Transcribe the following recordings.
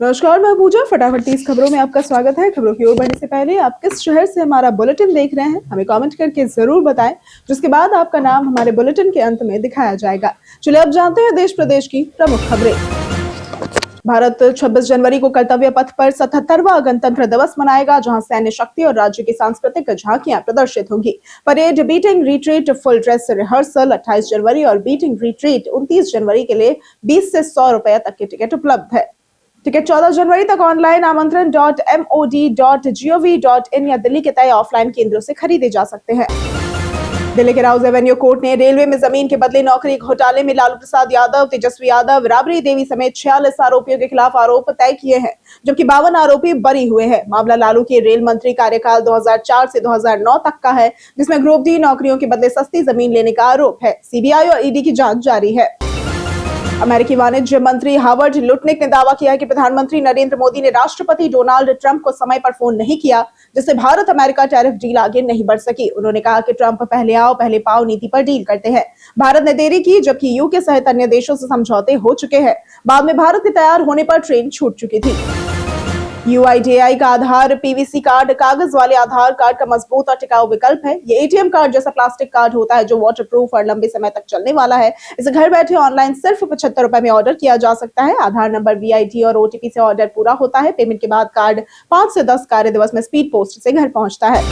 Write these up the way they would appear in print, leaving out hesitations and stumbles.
नमस्कार, मैं पूजा। फटाफट 30 खबरों में आपका स्वागत है। खबरों की ओर बढ़ने से पहले आप किस शहर से हमारा बुलेटिन देख रहे हैं हमें कमेंट करके जरूर बताएं, जिसके बाद आपका नाम हमारे बुलेटिन के अंत में दिखाया जाएगा। चलिए अब जानते हैं देश प्रदेश की प्रमुख खबरें। भारत 26 जनवरी को कर्तव्य पथ पर 77वां गणतंत्र दिवस मनाएगा, जहां सैन्य शक्ति और राज्य की सांस्कृतिक झांकियां प्रदर्शित होंगी। Parade, beating retreat, full dress rehearsal 28 जनवरी और बीटिंग रिट्रीट 29 जनवरी के लिए 20 से 100 रुपए तक की टिकट उपलब्ध है। टिकट 14 जनवरी तक ऑनलाइन आमंत्रण.mod.gov.in या दिल्ली के तय ऑफलाइन केंद्रों से खरीदे जा सकते हैं। दिल्ली के राउज एवेन्यू कोर्ट ने रेलवे में जमीन के बदले नौकरी घोटाले में लालू प्रसाद यादव, तेजस्वी यादव, राबड़ी देवी समेत 46 आरोपियों के खिलाफ आरोप तय किए हैं, जबकि 52 आरोपी बरी हुए हैं। मामला लालू के रेल मंत्री कार्यकाल 2004 से 2009 तक का है, जिसमें ग्रुप डी नौकरियों के बदले सस्ती जमीन लेने का आरोप है। सीबीआई और ईडी की जांच जारी है। अमेरिकी वाणिज्य मंत्री हावर्ड लुटनिक ने दावा किया है कि प्रधानमंत्री नरेंद्र मोदी ने राष्ट्रपति डोनाल्ड ट्रंप को समय पर फोन नहीं किया, जिससे भारत अमेरिका टैरिफ डील आगे नहीं बढ़ सकी। उन्होंने कहा कि ट्रंप पहले आओ पहले पाओ नीति पर डील करते हैं। भारत ने देरी की, जबकि यूके सहित अन्य देशों से समझौते हो चुके हैं। बाद में भारत के तैयार होने पर ट्रेन छूट चुकी थी। UIDAI का आधार पीवीसी कार्ड कागज वाले आधार कार्ड का मजबूत और टिकाऊ विकल्प है। ये एटीएम कार्ड जैसा प्लास्टिक कार्ड होता है, जो वाटरप्रूफ और लंबे समय तक चलने वाला है। इसे घर बैठे ऑनलाइन सिर्फ 75 रुपए में ऑर्डर किया जा सकता है। आधार नंबर, VID और OTP से ऑर्डर पूरा होता है। पेमेंट के बाद कार्ड 5 से 10 कार्य दिवस में स्पीड पोस्ट से घर पहुंचता है।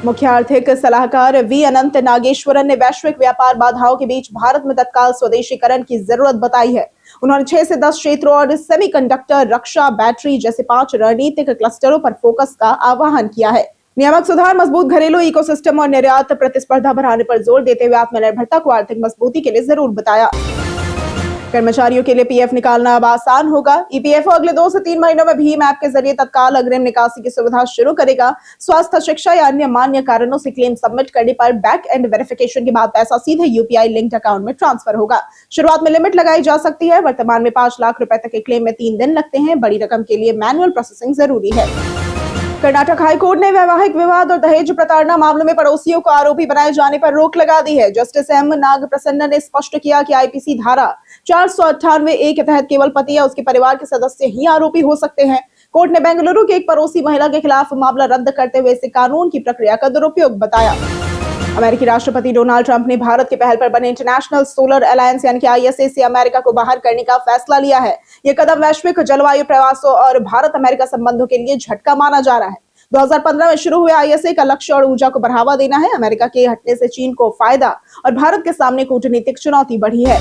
मुख्य आर्थिक सलाहकार V अनंत नागेश्वरन ने वैश्विक व्यापार बाधाओं के बीच भारत में तत्काल स्वदेशीकरण की जरूरत बताई है। उन्होंने 6 से 10 क्षेत्रों और सेमीकंडक्टर, रक्षा, बैटरी जैसे 5 रणनीतिक क्लस्टरों पर फोकस का आह्वान किया है। नियामक सुधार, मजबूत घरेलू इकोसिस्टम और निर्यात प्रतिस्पर्धा बढ़ाने पर जोर देते हुए आत्मनिर्भरता को आर्थिक मजबूती के लिए जरूर बताया। कर्मचारियों के लिए PF निकालना अब आसान होगा। EPFO अगले 2 से 3 महीनों में भीम ऐप के जरिए तत्काल अग्रिम निकासी की सुविधा शुरू करेगा। स्वास्थ्य, शिक्षा या अन्य मान्य कारणों से क्लेम सबमिट करने पर बैक एंड वेरिफिकेशन के बाद पैसा सीधे UPI लिंक्ड अकाउंट में ट्रांसफर होगा। शुरुआत में लिमिट लगाई जा सकती है। वर्तमान में 5 लाख रुपए तक के क्लेम में 3 दिन लगते हैं। बड़ी रकम के लिए मैनुअल प्रोसेसिंग जरूरी है। कर्नाटक हाईकोर्ट ने वैवाहिक विवाद और दहेज प्रताड़ना मामलों में पड़ोसियों को आरोपी बनाए जाने पर रोक लगा दी है। जस्टिस M नागप्रसन्न ने स्पष्ट किया कि IPC धारा 498A के तहत केवल पति या उसके परिवार के सदस्य ही आरोपी हो सकते हैं। कोर्ट ने बेंगलुरु के एक पड़ोसी महिला के खिलाफ मामला रद्द करते हुए इसे कानून की प्रक्रिया का दुरुपयोग बताया। अमेरिकी राष्ट्रपति डोनाल्ड ट्रंप ने भारत के पहल पर बने इंटरनेशनल सोलर अलायंस यानी कि ISA से अमेरिका को बाहर करने का फैसला लिया है। यह कदम वैश्विक जलवायु प्रयासों और भारत अमेरिका संबंधों के लिए झटका माना जा रहा है। 2015 में शुरू हुए ISA का लक्ष्य और ऊर्जा को बढ़ावा देना है। अमेरिका के हटने से चीन को फायदा और भारत के सामने कूटनीतिक चुनौती बढ़ी है।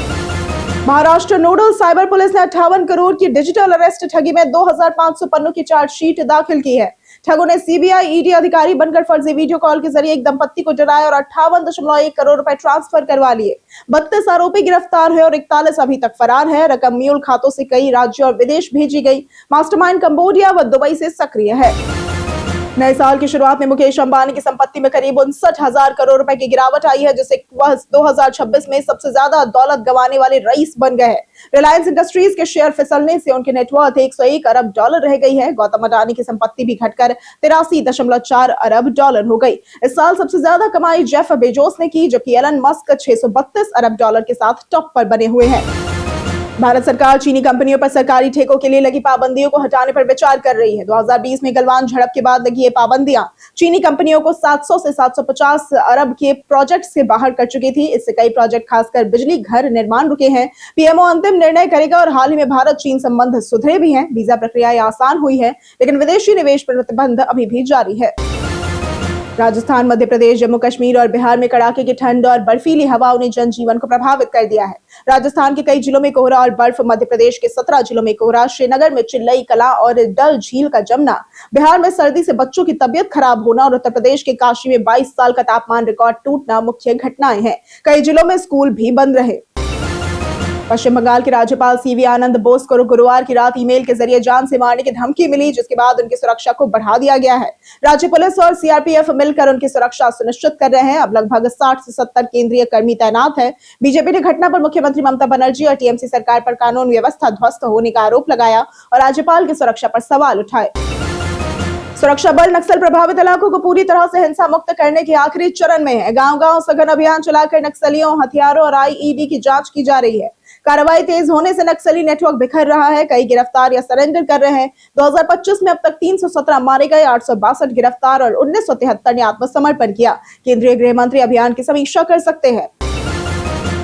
महाराष्ट्र नोडल साइबर पुलिस ने 58 करोड़ की डिजिटल अरेस्ट ठगी में 2500 पन्नों की चार्जशीट दाखिल की है। ठगों ने CBI ED अधिकारी बनकर फर्जी वीडियो कॉल के जरिए एक दंपत्ति को डराया और 58.1 करोड़ रुपए ट्रांसफर करवा लिए। 32 आरोपी गिरफ्तार है और 41 अभी तक फरार है। रकम म्यूल खातों से कई राज्यों और विदेश भेजी गई। मास्टरमाइंड कंबोडिया व दुबई से सक्रिय है। नए साल की शुरुआत में मुकेश अंबानी की संपत्ति में करीब 59,000 करोड़ रुपए की गिरावट आई है, जिससे वह 2026 में सबसे ज्यादा दौलत गंवाने वाले रईस बन गए हैं। रिलायंस इंडस्ट्रीज के शेयर फिसलने से उनकी नेटवर्थ $101 अरब रह गई है। गौतम अडानी की संपत्ति भी घटकर $83.4 अरब हो गई। इस साल सबसे ज्यादा कमाई जेफ बेजोस ने की, जबकि एलन मस्क $632 अरब के साथ टॉप पर बने हुए हैं। भारत सरकार चीनी कंपनियों पर सरकारी ठेकों के लिए लगी पाबंदियों को हटाने पर विचार कर रही है। 2020 में गलवान झड़प के बाद लगी ये पाबंदियां चीनी कंपनियों को 700 से 750 अरब के प्रोजेक्ट से बाहर कर चुकी थी। इससे कई प्रोजेक्ट, खासकर बिजली घर निर्माण, रुके हैं। PMO अंतिम निर्णय करेगा और हाल ही में भारत चीन संबंध सुधरे भी हैं। वीजा प्रक्रिया आसान हुई है, लेकिन विदेशी निवेश पर प्रतिबंध अभी भी जारी है। राजस्थान, मध्य प्रदेश, जम्मू कश्मीर और बिहार में कड़ाके की ठंड और बर्फीली हवाओं ने जनजीवन को प्रभावित कर दिया है। राजस्थान के कई जिलों में कोहरा और बर्फ, मध्य प्रदेश के 17 जिलों में कोहरा, श्रीनगर में चिल्लई कला और डल झील का जमना, बिहार में सर्दी से बच्चों की तबीयत खराब होना और उत्तर प्रदेश के काशी में 22 साल का तापमान रिकॉर्ड टूटना मुख्य घटनाएं हैं। कई जिलों में स्कूल भी बंद रहे। पश्चिम बंगाल के राज्यपाल CV आनंद बोस को गुरुवार की रात ईमेल के जरिए जान से मारने की धमकी मिली, जिसके बाद उनकी सुरक्षा को बढ़ा दिया गया है। राज्य पुलिस और CRPF मिलकर उनकी सुरक्षा सुनिश्चित कर रहे हैं। अब लगभग 60 से 70 केंद्रीय कर्मी तैनात है। बीजेपी ने घटना पर मुख्यमंत्री ममता बनर्जी और TMC सरकार पर कानून व्यवस्था ध्वस्त होने का आरोप लगाया और राज्यपाल की सुरक्षा पर सवाल उठाए। सुरक्षा बल नक्सल प्रभावित इलाकों को पूरी तरह से हिंसा मुक्त करने के आखिरी चरण में है। गांव-गांव सघन अभियान चलाकर नक्सलियों, हथियारों और IED की जांच की जा रही है। कार्रवाई तेज होने से नक्सली नेटवर्क बिखर रहा है, कई गिरफ्तार या सरेंडर कर रहे हैं। 2025 में अब तक 317 मारे गए, 862 गिरफ्तार और 1973 ने आत्मसमर्पण किया। केंद्रीय गृह मंत्री अभियान की समीक्षा कर सकते हैं।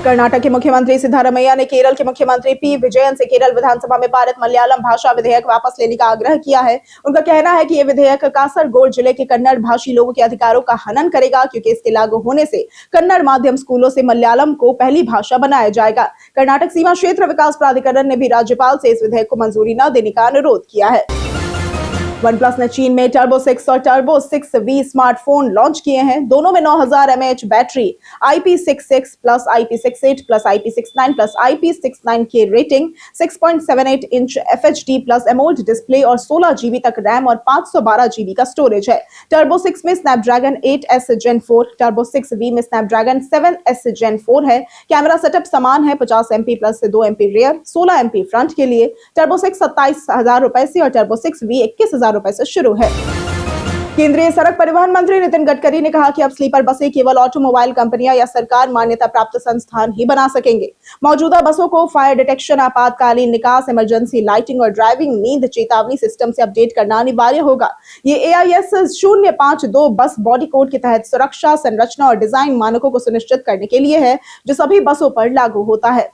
कर्नाटक के मुख्यमंत्री सिद्धारमैया ने केरल के मुख्यमंत्री पी विजयन से केरल विधानसभा में पारित मलयालम भाषा विधेयक वापस लेने का आग्रह किया है। उनका कहना है कि यह विधेयक कासरगोड जिले के कन्नड़ भाषी लोगों के अधिकारों का हनन करेगा, क्योंकि इसके लागू होने से कन्नड़ माध्यम स्कूलों से मलयालम को पहली भाषा बनाया जाएगा। कर्नाटक सीमा क्षेत्र विकास प्राधिकरण ने भी राज्यपाल से इस विधेयक को मंजूरी न देने का अनुरोध किया है। OnePlus ने चीन में टर्बो 6 और टर्बो 6V स्मार्टफोन लॉन्च किए हैं। दोनों में 9000 mAh battery, IP66 plus IP68 plus IP69 plus IP69 की rating, 6.78 inch FHD plus AMOLED display और 16 GB तक रैम और 512 GB का स्टोरेज है। टर्बो 6 में Snapdragon 8S Gen 4, turbo 6V में स्नैपड्रैगन 7S Gen 4 है। कैमरा सेटअप समान है, 50 MP प्लस से 2 MP रियर, 16 MP फ्रंट के लिए। टर्बो 6 27,000 रुपए से और टर्बो 6V 21,000 रुपए से शुरू है। केंद्रीय सड़क परिवहन मंत्री नितिन गडकरी ने कहा कि अब स्लीपर बसें केवल ऑटोमोबाइल कंपनियां या सरकार मान्यता प्राप्त संस्थान ही बना सकेंगे। मौजूदा बसों को फायर डिटेक्शन, आपातकालीन निकास, इमरजेंसी लाइटिंग और ड्राइविंग नींद चेतावनी सिस्टम से अपडेट करना अनिवार्य होगा। ये AIS 052 बस बॉडी कोड के तहत सुरक्षा, संरचना और डिजाइन मानकों को सुनिश्चित करने के लिए है, जो सभी बसों पर लागू होता है।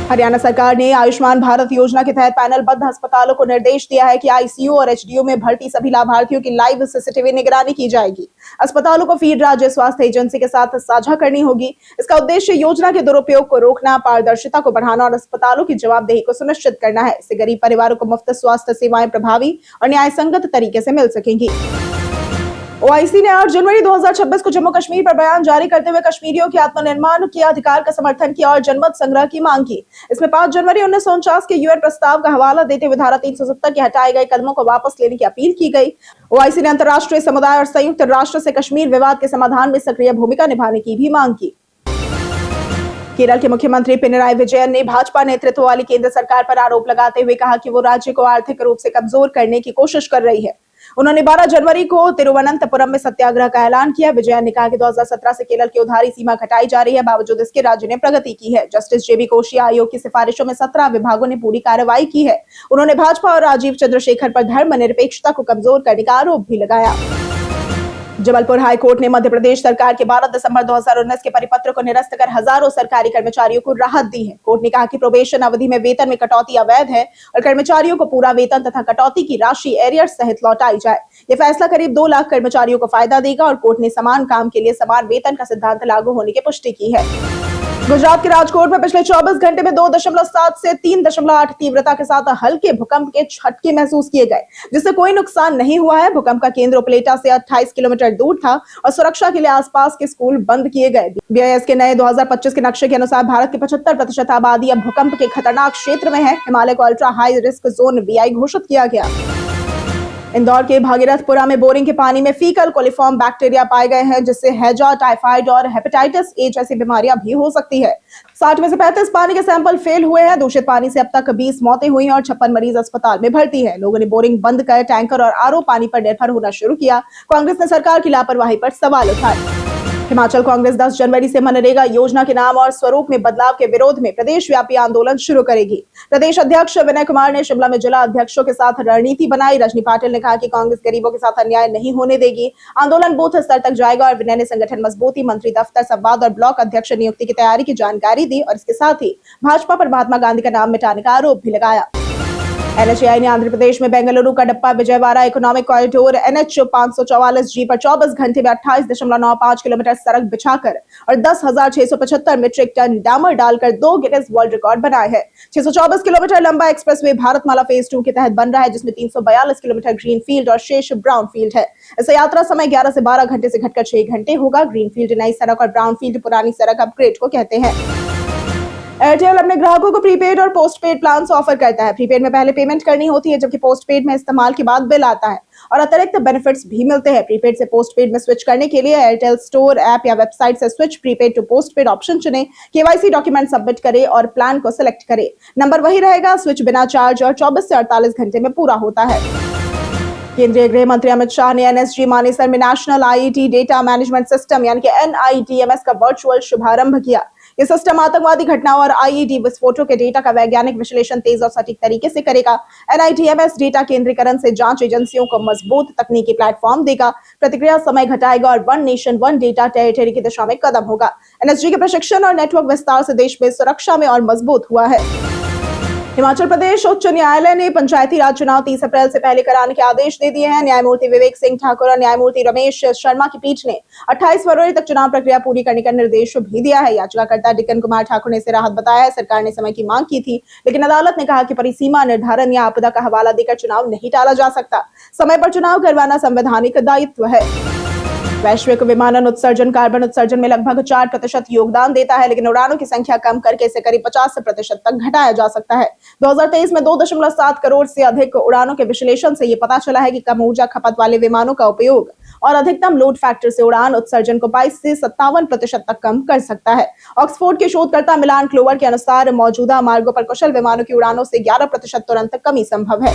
हरियाणा सरकार ने आयुष्मान भारत योजना के तहत पैनलबद्ध अस्पतालों को निर्देश दिया है कि ICU और HDU में भर्ती सभी लाभार्थियों की लाइव CCTV निगरानी की जाएगी। अस्पतालों को फीड राज्य स्वास्थ्य एजेंसी के साथ साझा करनी होगी। इसका उद्देश्य योजना के दुरुपयोग को रोकना, पारदर्शिता को बढ़ाना और अस्पतालों की जवाबदेही को सुनिश्चित करना है। इससे गरीब परिवारों को मुफ्त स्वास्थ्य सेवाएं प्रभावी और न्यायसंगत तरीके से मिल सकेंगी। OIC ने 8 जनवरी 2026 को जम्मू कश्मीर पर बयान जारी करते हुए कश्मीरियों के आत्मनिर्माण के अधिकार का समर्थन किया और जनमत संग्रह की मांग की। इसमें 5 जनवरी 1949 के UN प्रस्ताव का हवाला देते हुए धारा 370 के हटाए गए कदमों को वापस लेने की अपील की गई। OIC ने अंतर्राष्ट्रीय समुदाय और संयुक्त राष्ट्र से कश्मीर विवाद के समाधान में सक्रिय भूमिका निभाने की भी मांग की। केरल के मुख्यमंत्री पिनराई विजयन ने भाजपा नेतृत्व वाली केंद्र सरकार पर आरोप लगाते हुए कहा कि वो राज्य को आर्थिक रूप से कमजोर करने की कोशिश कर रही है। उन्होंने 12 जनवरी को तिरुवनंतपुरम में सत्याग्रह का ऐलान किया। विजयन ने कहा कि 2017 से केरल की उधारी सीमा घटाई जा रही है, बावजूद इसके राज्य ने प्रगति की है। जस्टिस JB कोशिया आयोग की सिफारिशों में 17 विभागों ने पूरी कार्रवाई की है। उन्होंने भाजपा और राजीव चंद्रशेखर पर धर्मनिरपेक्षता को कमजोर करने का आरोप भी लगाया। जबलपुर हाईकोर्ट ने मध्य प्रदेश सरकार के 12 दिसंबर 2019 के परिपत्र को निरस्त कर हजारों सरकारी कर्मचारियों को राहत दी है। कोर्ट ने कहा कि प्रोबेशन अवधि में वेतन में कटौती अवैध है और कर्मचारियों को पूरा वेतन तथा कटौती की राशि एरियर्स सहित लौटाई जाए। यह फैसला करीब 2 लाख कर्मचारियों को फायदा देगा और कोर्ट ने समान काम के लिए समान वेतन का सिद्धांत लागू होने की पुष्टि की है। गुजरात के राजकोट में पिछले 24 घंटे में 2.7 से 3.8 तीव्रता के साथ हल्के भूकंप के झटके महसूस किए गए, जिससे कोई नुकसान नहीं हुआ है। भूकंप का केंद्र उपलेटा से 28 किलोमीटर दूर था और सुरक्षा के लिए आसपास के स्कूल बंद किए गए। BIS के नए 2025 के नक्शे के अनुसार भारत की 75% आबादी अब भूकंप के खतरनाक क्षेत्र में है। हिमालय को ultra high risk zone VI घोषित किया गया। इंदौर के भागीरथपुरा में बोरिंग के पानी में फीकल कोलिफॉर्म बैक्टीरिया पाए गए हैं, जिससे हैजा, टाइफाइड और हेपेटाइटिस A जैसी बीमारियां भी हो सकती है। 60 में से 35 पानी के सैंपल फेल हुए हैं। दूषित पानी से अब तक 20 मौतें हुई हैं और 56 मरीज अस्पताल में भर्ती है। लोगों ने बोरिंग बंद कर टैंकर और RO पानी पर निर्भर होना शुरू किया। कांग्रेस ने सरकार की लापरवाही पर सवाल उठाए। हिमाचल कांग्रेस 10 जनवरी से मनरेगा योजना के नाम और स्वरूप में बदलाव के विरोध में प्रदेश व्यापी आंदोलन शुरू करेगी। प्रदेश अध्यक्ष विनय कुमार ने शिमला में जिला अध्यक्षों के साथ रणनीति बनाई। रजनी पाटिल ने कहा कि कांग्रेस गरीबों के साथ अन्याय नहीं होने देगी। आंदोलन बूथ स्तर तक जाएगा और विनय ने संगठन मजबूती, मंत्री दफ्तर, संवाद और ब्लॉक अध्यक्ष नियुक्ति की तैयारी की जानकारी दी और इसके साथ ही भाजपा पर महात्मा गांधी का नाम मिटाने का आरोप भी लगाया। NHAI ने आंध्र प्रदेश में Bengaluru Kadapa Vijayawada economic corridor NH 544G पर 24 घंटे में 28.95 किलोमीटर सड़क बिछाकर और 10,675 मीट्रिक टन डामर डालकर 2 गिनेस वर्ल्ड रिकॉर्ड बनाए हैं। 624 किलोमीटर लंबा एक्सप्रेसवे भारतमाला फेज 2 के तहत बन रहा है, जिसमें 342 किलोमीटर ग्रीन फील्ड और शेष ब्राउन फील्ड है। इससे यात्रा समय 11 से 12 घंटे से घटकर 6 घंटे होगा। ग्रीन फील्ड नई सड़क और ब्राउन फील्ड पुरानी सड़क अपग्रेड को कहते हैं। एयरटेल अपने ग्राहकों को प्रीपेड और पोस्टपेड प्लान ऑफर करता है। प्रीपेड में पहले पेमेंट करनी होती है, जबकि पोस्टपेड में इस्तेमाल के बाद बिल आता है और अतिरिक्त बेनिफिट्स भी मिलते हैं। प्रीपेड से पोस्टपेड में स्विच करने के लिए एयरटेल स्टोर ऐप या वेबसाइट से switch prepaid to postpaid option चुनें, KYC डॉक्यूमेंट सबमिट करें और प्लान को सिलेक्ट करें। नंबर वही रहेगा, स्विच बिना चार्ज और 24 से 48 घंटे में पूरा होता है। केंद्रीय गृह मंत्री अमित शाह ने NSG मानेसर में national IET data management system यानी कि NITMS का वर्चुअल शुभारंभ किया। ये सिस्टम आतंकवादी घटनाओं और आईईडी विस्फोटों के डेटा का वैज्ञानिक विश्लेषण तेज और सटीक तरीके से करेगा। एनआईटीएमएस डेटा केंद्रीकरण से जांच एजेंसियों को मजबूत तकनीकी प्लेटफॉर्म देगा, प्रतिक्रिया समय घटाएगा और one nation one data territory की दिशा में कदम होगा। एनएसजी के प्रशिक्षण और नेटवर्क विस्तार से देश में सुरक्षा में और मजबूत हुआ है। हिमाचल प्रदेश उच्च न्यायालय ने पंचायती राज चुनाव 30 अप्रैल से पहले कराने के आदेश दे दिए हैं। न्यायमूर्ति विवेक सिंह ठाकुर और न्यायमूर्ति रमेश शर्मा की पीठ ने 28 फरवरी तक चुनाव प्रक्रिया पूरी करने का निर्देश भी दिया है। याचिकाकर्ता डिकन कुमार ठाकुर ने इसे राहत बताया है। सरकार ने समय की मांग की थी, लेकिन अदालत ने कहा कि परिसीमा निर्धारण या आपदा का हवाला देकर चुनाव नहीं टाला जा सकता। समय पर चुनाव करवाना संवैधानिक दायित्व है। वैश्विक विमानन उत्सर्जन कार्बन उत्सर्जन में लगभग 4% योगदान देता है, लेकिन उड़ानों की संख्या कम करके इसे करीब 50% तक घटाया जा सकता है। 2023 में 2.7 करोड़ से अधिक उड़ानों के विश्लेषण से ये पता चला है कि कम ऊर्जा खपत वाले विमानों का उपयोग और अधिकतम लोड फैक्टर से उड़ान उत्सर्जन को 22 से 57% तक कम कर सकता है। ऑक्सफोर्ड के शोधकर्ता मिलान क्लोवर के अनुसार मौजूदा मार्गों पर कुशल विमानों की उड़ानों से 11% तुरंत कमी संभव है।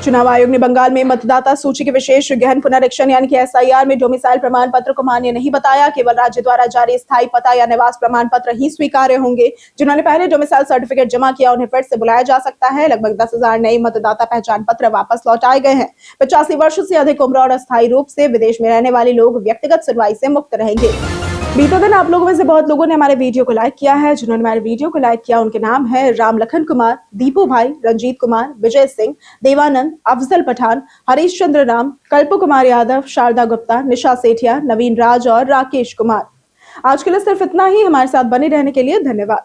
चुनाव आयोग ने बंगाल में मतदाता सूची के विशेष गहन पुनरीक्षण यानी कि एसआईआर में डोमिसाइल प्रमाण पत्र को मान्य नहीं बताया। केवल राज्य द्वारा जारी स्थायी पता या निवास प्रमाण पत्र ही स्वीकार्य होंगे। जिन्होंने पहले डोमिसाइल सर्टिफिकेट जमा किया उन्हें फिर से बुलाया जा सकता है। लगभग 10,000 नए मतदाता पहचान पत्र वापस लौटाए गए हैं। 85 वर्ष से अधिक उम्र और अस्थायी रूप से विदेश में रहने वाले लोग व्यक्तिगत सुनवाई से मुक्त रहेंगे। बीते दिन आप लोगों में से बहुत लोगों ने हमारे वीडियो को लाइक किया है। जिन्होंने हमारे वीडियो को लाइक किया उनके नाम है राम लखन कुमार, दीपू भाई, रंजीत कुमार, विजय सिंह, देवानंद, अफजल पठान, हरीश चंद्र राम, कल्पू कुमार यादव, शारदा गुप्ता, निशा सेठिया, नवीन राज और राकेश कुमार। आज के लिए सिर्फ इतना ही। हमारे साथ बने रहने के लिए धन्यवाद।